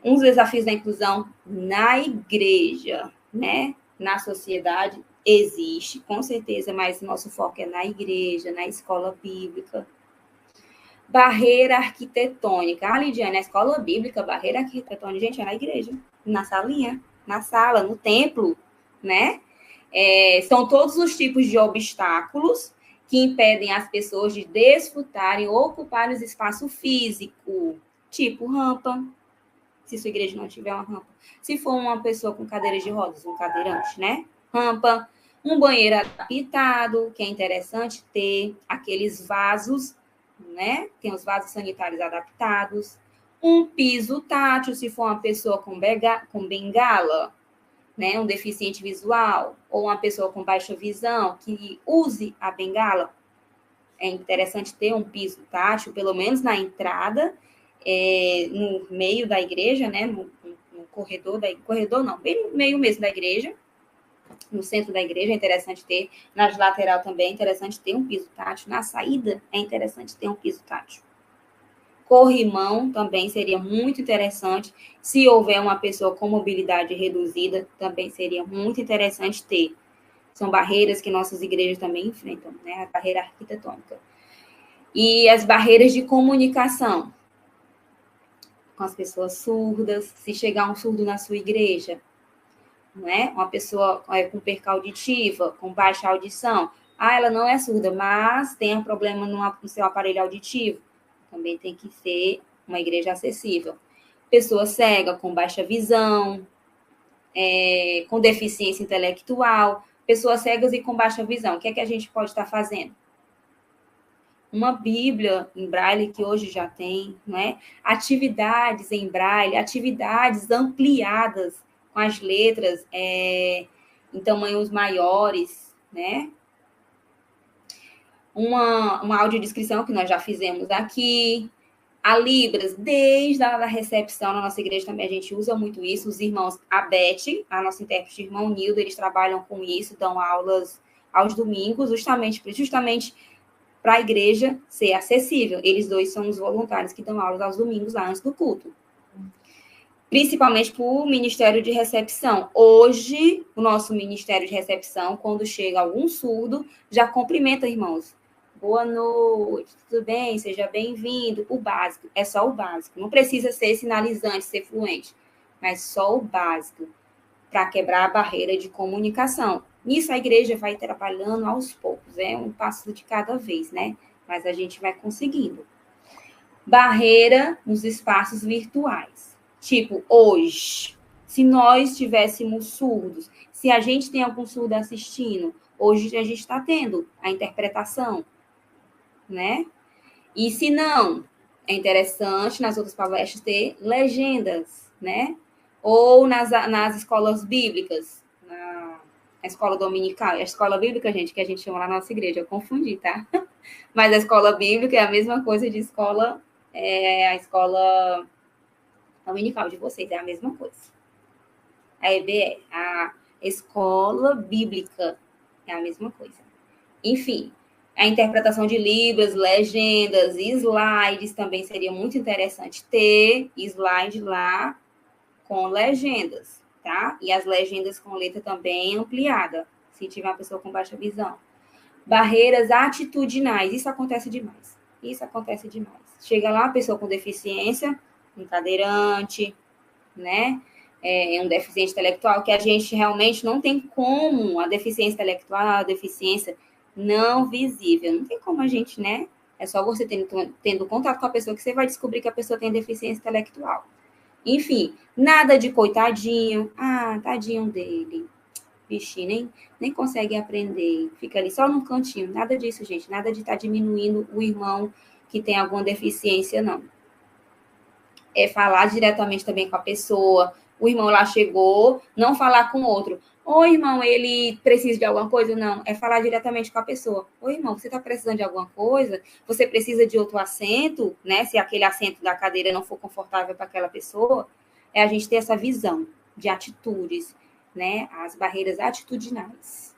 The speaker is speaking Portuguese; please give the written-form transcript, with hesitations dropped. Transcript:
uns desafios da inclusão na igreja, né? Na sociedade existe, com certeza, mas nosso foco é na igreja, na escola bíblica. Barreira arquitetônica. Ah, Lidiane, a escola bíblica, barreira arquitetônica, gente, é na igreja, na salinha, na sala, no templo, né? São todos os tipos de obstáculos que impedem as pessoas de desfrutarem ou ocuparem o espaço físico, tipo rampa, se sua igreja não tiver uma rampa. Se for uma pessoa com cadeiras de rodas, um cadeirante, né? Rampa, um banheiro adaptado, que é interessante ter aqueles vasos, né? Tem os vasos sanitários adaptados. Um piso tátil, se for uma pessoa com bengala, né? Um deficiente visual, ou uma pessoa com baixa visão, que use a bengala. É interessante ter um piso tátil, pelo menos na entrada, no meio da igreja, né? No corredor não, bem no meio mesmo da igreja, no centro da igreja é interessante ter, na lateral também é interessante ter um piso tátil, na saída é interessante ter um piso tátil. Corrimão também seria muito interessante, se houver uma pessoa com mobilidade reduzida, também seria muito interessante ter. São barreiras que nossas igrejas também enfrentam, né? A barreira arquitetônica. E as barreiras de comunicação com as pessoas surdas, se chegar um surdo na sua igreja, né? Uma pessoa com perca auditiva, com baixa audição, ela não é surda, mas tem um problema no seu aparelho auditivo, também tem que ser uma igreja acessível. Pessoa cega, com baixa visão, com deficiência intelectual, pessoas cegas e com baixa visão, o que é que a gente pode estar fazendo? Uma Bíblia em braille, que hoje já tem, né? Atividades em braille, atividades ampliadas com as letras em tamanhos maiores, né? Uma audiodescrição que nós já fizemos aqui. A Libras, desde a recepção na nossa igreja também a gente usa muito isso. Os irmãos, a Beth, a nossa intérprete, o irmão Nildo, eles trabalham com isso, dão aulas aos domingos, justamente para a igreja ser acessível. Eles dois são os voluntários que dão aulas aos domingos lá antes do culto. Principalmente para o Ministério de Recepção. Hoje, o nosso Ministério de Recepção, quando chega algum surdo, já cumprimenta, irmãos. Boa noite, tudo bem? Seja bem-vindo. O básico, é só o básico. Não precisa ser sinalizante, ser fluente, mas só o básico para quebrar a barreira de comunicação. Nisso a igreja vai trabalhando aos poucos, um passo de cada vez, né? Mas a gente vai conseguindo. Barreira nos espaços virtuais. Tipo, hoje, se nós tivéssemos surdos, se a gente tem algum surdo assistindo, hoje a gente está tendo a interpretação, né? E se não, é interessante nas outras palestras ter legendas, né? Ou nas escolas bíblicas, na escola dominical. A escola bíblica, gente, que a gente chama lá na nossa igreja, eu confundi, tá? Mas a escola bíblica é a mesma coisa de escola, a escola dominical de vocês, é a mesma coisa. A EBE, a escola bíblica, é a mesma coisa. Enfim, a interpretação de libras, legendas, slides também seria muito interessante ter slide lá com legendas, tá? E as legendas com letra também ampliada, se tiver uma pessoa com baixa visão. Barreiras atitudinais, isso acontece demais. Isso acontece demais. Chega lá uma pessoa com deficiência, um cadeirante, né? Um deficiente intelectual, que a gente realmente não tem como, a deficiência intelectual, a deficiência não visível, não tem como a gente, né? É só você tendo contato com a pessoa que você vai descobrir que a pessoa tem deficiência intelectual. Enfim, nada de coitadinho, tadinho dele, bichinho, nem consegue aprender, fica ali só num cantinho, nada disso, gente, nada de estar diminuindo o irmão que tem alguma deficiência, não. É falar diretamente também com a pessoa, o irmão lá chegou, não falar com o outro. Oi, irmão, ele precisa de alguma coisa? Não, é falar diretamente com a pessoa. Oi, irmão, você está precisando de alguma coisa? Você precisa de outro assento, né? Se aquele assento da cadeira não for confortável para aquela pessoa, a gente ter essa visão de atitudes, né? As barreiras atitudinais.